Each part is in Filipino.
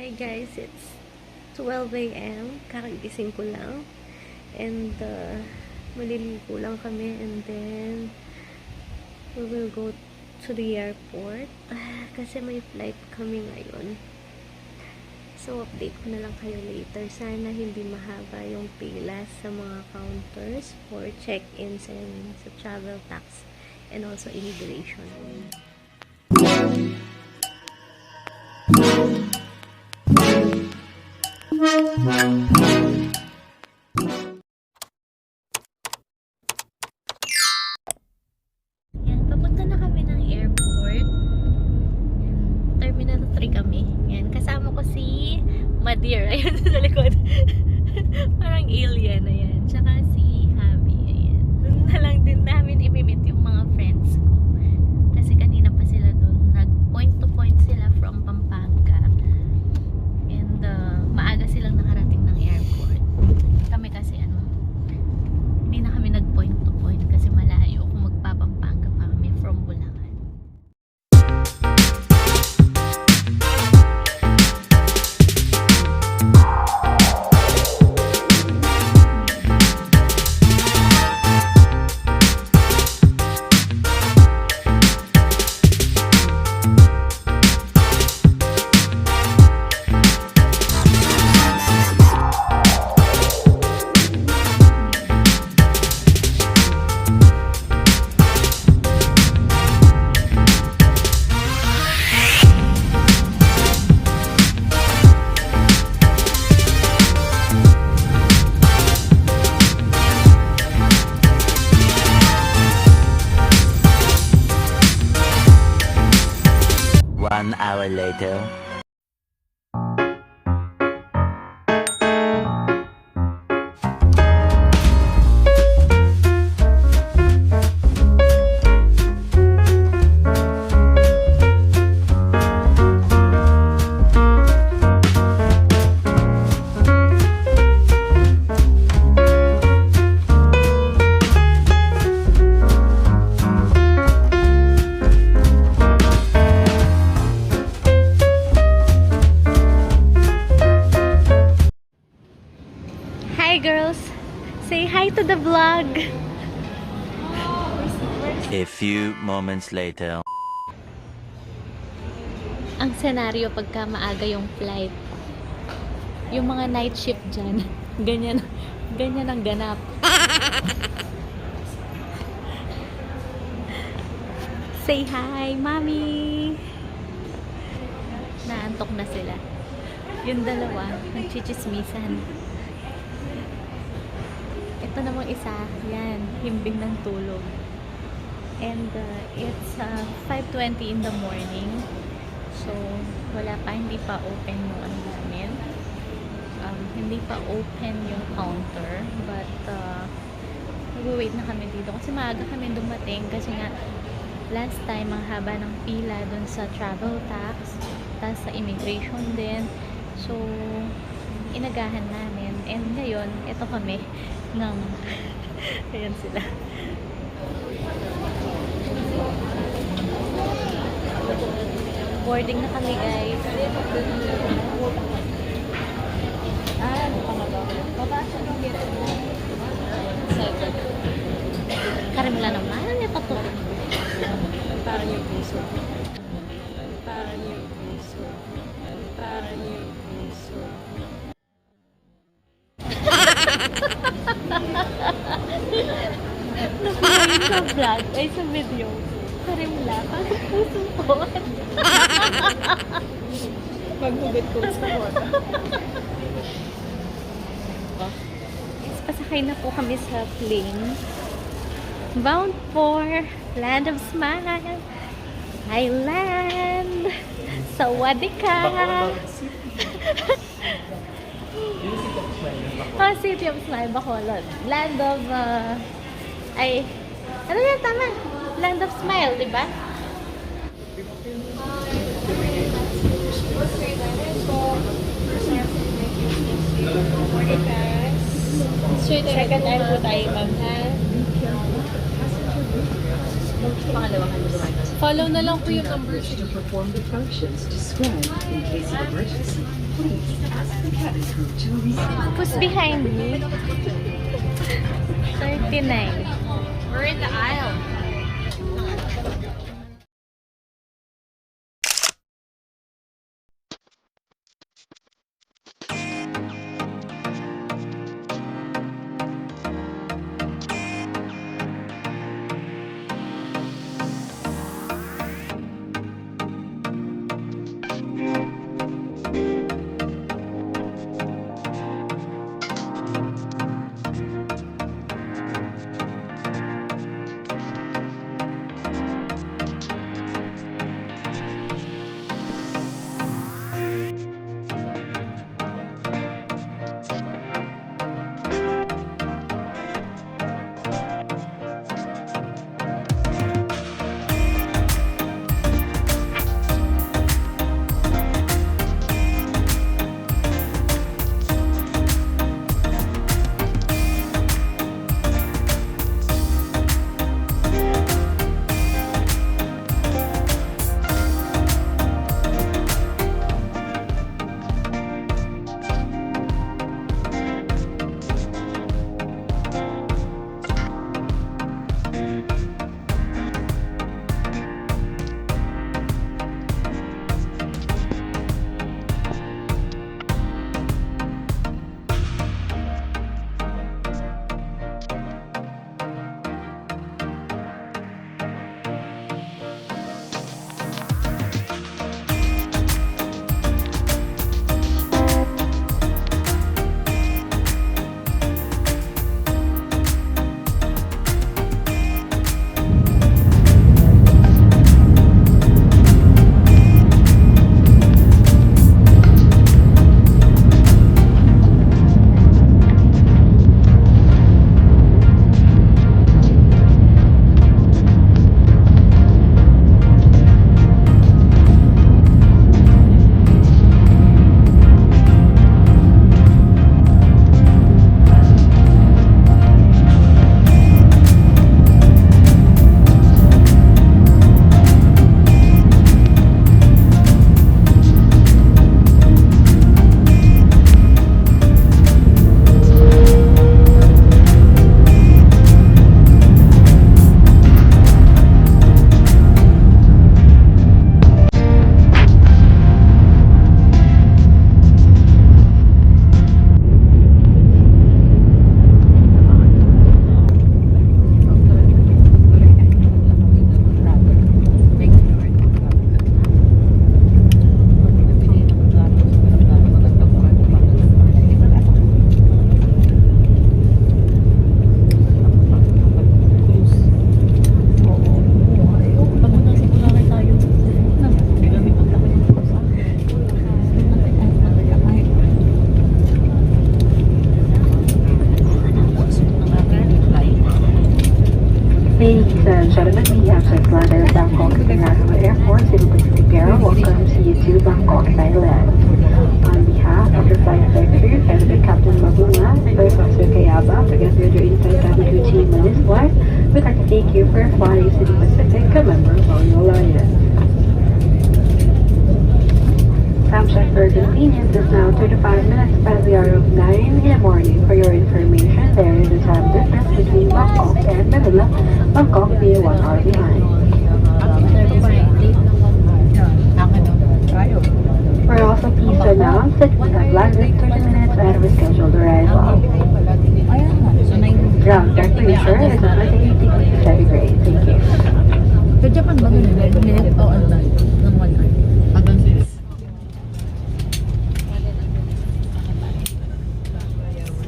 Hi guys, it's 12 a.m. Kakagising ko lang. And maliligo lang kami and then we will go to the airport kasi may flight kami ngayon. So update ko na lang kayo later. Sana hindi mahaba yung pila sa mga counters for check-ins and sa travel tax and also immigration. Yan, papunta na kami ng airport. Yan, Terminal 3 kami. Yan, kasama ko si Madeir. Ayun sa likod. Parang alien na yan. Tsaka si Habi. Ayan. Doon na lang din namin imimit yung mga friends ko. Kasi kanina pa sila doon. Nag-point to point sila from Pampanga. And maaga silang nakarating ng airport. Kami kasi hindi na kami nag-point to point kasi malayo kung magpapampanga pa kami from Bulacan. One hour later. Hi girls! Say hi to the vlog! A few moments later. Ang senaryo pagka maaga yung flight. Yung mga night shift dyan. Ganyan ang ganap. Say hi, mommy! Naantok na sila. Yung dalawa, nagchichismisan. Ito namang isa, yan, himbing ng tulog. And it's 5:20 in the morning. So, wala pa, hindi pa open yung ano namin. Hindi pa open yung counter. But, nag-wait na kami dito. Kasi maaga kami dumating. Kasi nga, last time, ang haba ng pila dun sa travel tax. Tapos sa immigration din. So, inagahan namin. And ngayon, ito kami ng ayan sila. Boarding na kami, guys. Ano pa nga ba? Babasa nung gito. Karimla naman. Ito to. Parang yung puso. Parang yung puso. Parang yung puso. Nakuha sa vlog, ay sa video. Karimla, parang puso ko. Maghugot ko sa water. Pasakay na po kami sa plane. Bound for Land of Smile. Thailand. Sawadika. Oh, City of Smile, Bacolod. Land of, ano yan, tama? Land of Smile, di ba? Second time po tayo, ma'am, ha? Pangalawang ano dumating. Follow na lang po yung number To perform the functions described in case of emergency, please ask the cabin crew to resume. Who's behind me? 39. We're in the aisle. Ladies and gentlemen, we have just landed at Bangkok International Airport in Pacific. Welcome to you to Bangkok, Thailand. On behalf of the flight crew, headed by Captain Mabunga and First Officer Kayaba, together with your inside cabin crew team on this flight, we'd like to thank you for flying to the Pacific, a member of Royal Alliance. Time check for convenience is now 35 minutes past the hour of 9 in the morning. For your information, there is a time difference between Bangkok and Manila. Bangkok being 1 hour behind. We're also pleased to announce that we have landed 30 minutes ahead of scheduled arrival. Ground temperature is 28 degrees centigrade. Thank you. Sa Japan ba ganun? Minute o ano lang? Ng 1 hour? Hanggang 6.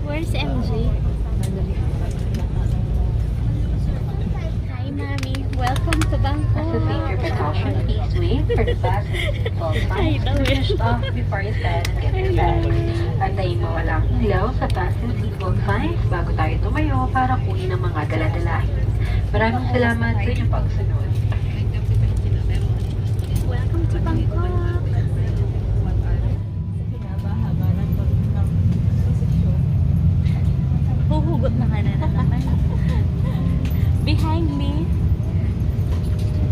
Where's MJ? Hi, Mami. Welcome to As a Bangkok. safety precaution, please wait for the passengers to signs to be switched off before you stand and get your bags. Antayin mo walang ilaw sa fasten seatbelt signs bago tayo tumayo para kunin ang mga dala-dalahin. Maraming salamat sa inyong pagsunod. Welcome to Bangkok. Huhugot na ka na naman. Behind me,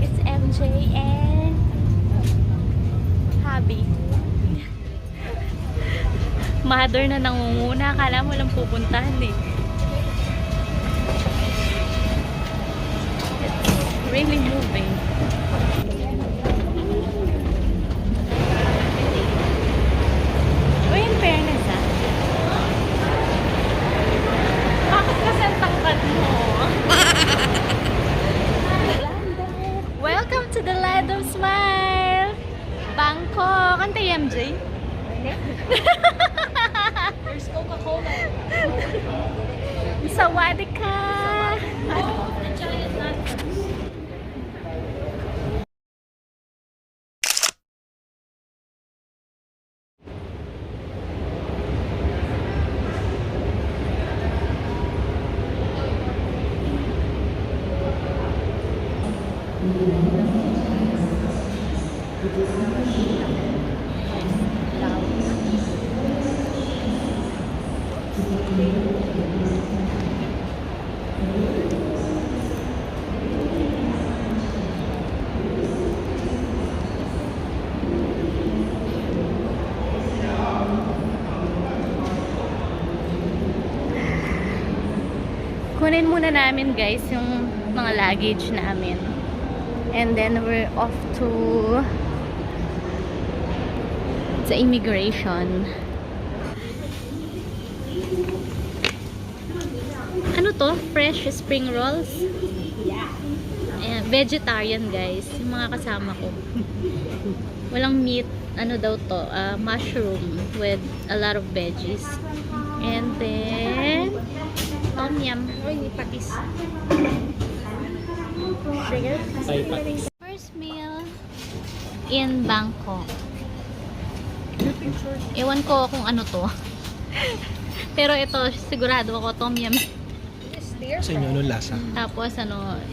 it's MJ. mother na nangunguna. Akala mo lang pupuntahan eh. It's really moving. Uy, in fairness ah. Bakit kasi ang tangkad mo? Welcome to the land of smile! Bangkok! Kanta MJ? There's Coca-Cola. Sawadee ka! The giant lanterns. Kunin muna namin guys yung mga luggage namin. And then we're off to the immigration. Ano to? Fresh spring rolls? Yeah. Ayan, vegetarian guys. Yung mga kasama ko. Walang meat. Ano daw to? Mushroom with a lot of veggies. And then tom yum. Patis. First meal in Bangkok. Ewan ko kung ano to. Pero ito, sigurado ako, tom yum. Sa inyo, anong lasa? Tapos,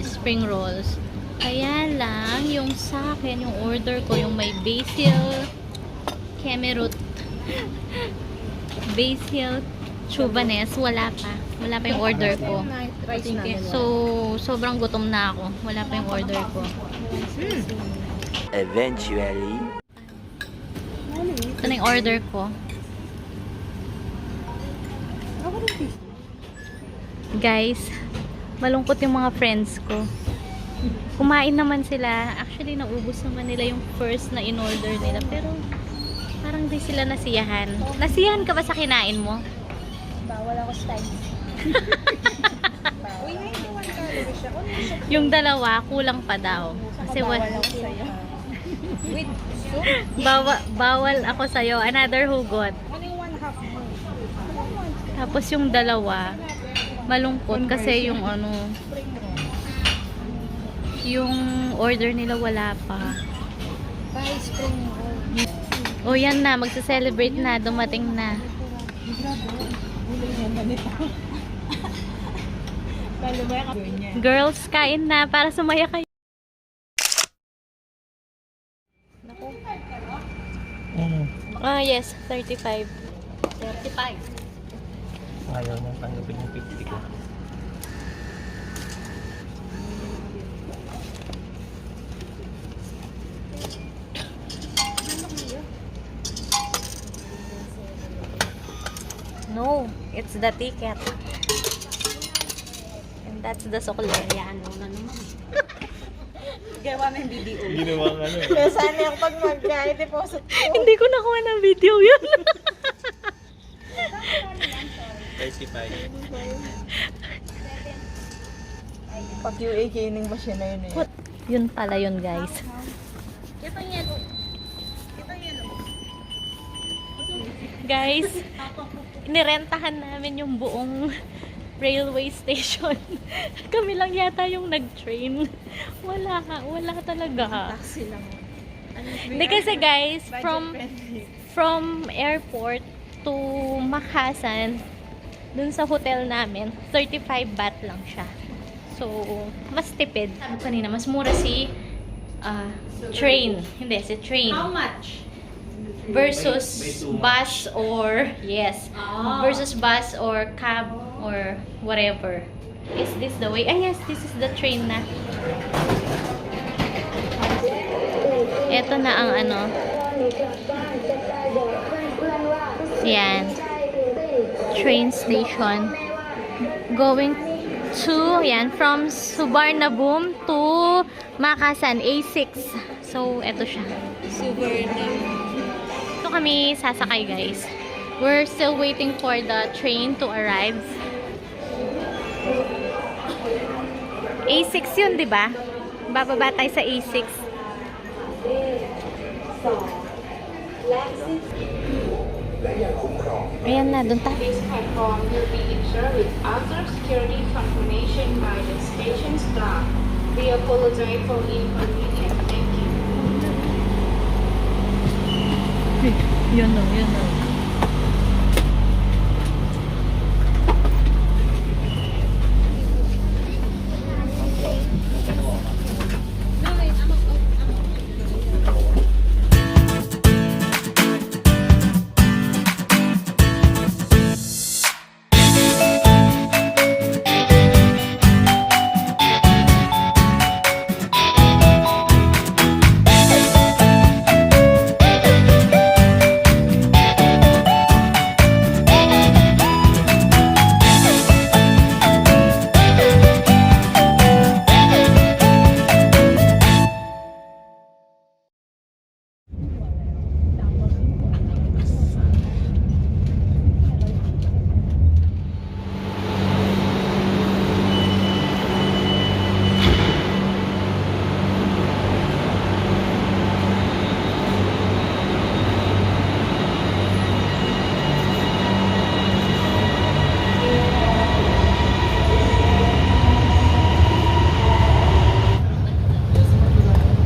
spring rolls. Kaya lang, yung sa akin, yung order ko, yung may basil, kemerut, basil, chubanes, wala pa. Wala pa yung order ko. So, sobrang gutom na ako. Wala pa yung order ko. Eventually. Ito na yung order ko. Guys, malungkot yung mga friends ko. Kumain naman sila. Actually, naubos naman nila yung first na in-order nila. Pero, parang di sila nasiyahan. Nasiyahan ka ba sa kinain mo? Bawal ako sa time. Uy, hindi 1 calorie siya. Yung dalawa, kulang pa daw. Kasi Bawal ako sa'yo. With soup? bawal ako sa'yo. Another hugot. Ano yung 1/2 mo? Tapos yung dalawa, malungkot kasi yung yung order nila wala pa. Bye, spring roll. O yan na, magsa-celebrate na, dumating na. Girls, kain na para sumaya kayo. Yes, 35. 35. Ayaw mong tanggapin yung 50 ko. No, it's the ticket. And that's the sukle. Ano na naman. Gawa na yung BDO. Ginawa ka ano eh. Kaya sana yung pag mag-deposit ko. Hindi ko nakuha ng video yun. 35. Pag UA gaining ba siya na yun eh. Yun pala yun, guys. Guys, inirentahan namin yung buong railway station. Kami lang yata yung nag-train. Wala talaga. Taxi lang. Hindi kasi guys, from airport to Makasan, dun sa hotel namin, 35 baht lang siya. So, mas tipid. Sabi ko kanina, mas mura si train. Hindi, si train. How much? Versus bus or, yes, versus bus or cab or whatever. Is this the way? Ah, yes, this is the train na. Ito na ang ano. Yan. train station. Going to, yan, from Suvarnabhumi to Makasan, A6. So, eto siya. Ito kami sasakay, guys. We're still waiting for the train to arrive. A6 yun, di ba? Bababa tayo sa A6. Ayan na, doon tayo. This platform will be insured with other security confirmation by the station staff. We apologize for inconvenience. Thank you. Yun o, yun o.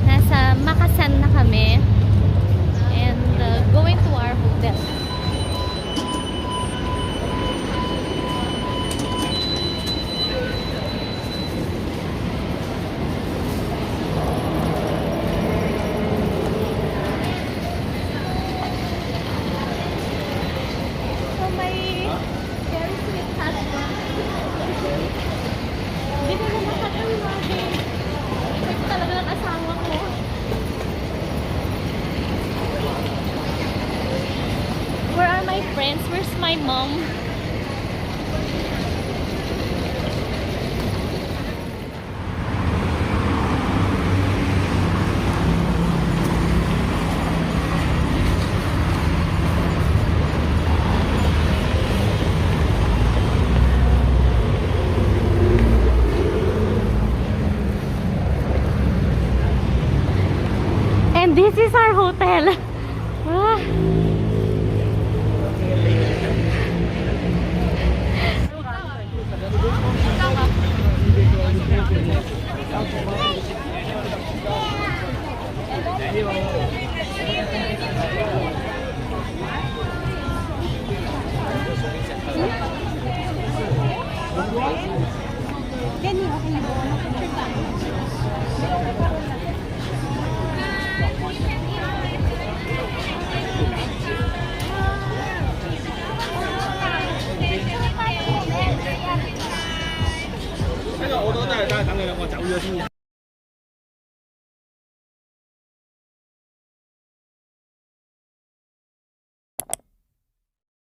Nasa Makasan na kami. And going to our hotel. So my very sweet husband. Hindi ko naman imagine. Ito talaga ng asawa ko. Where are my friends? Where's my mom? And this is our hotel. Ah.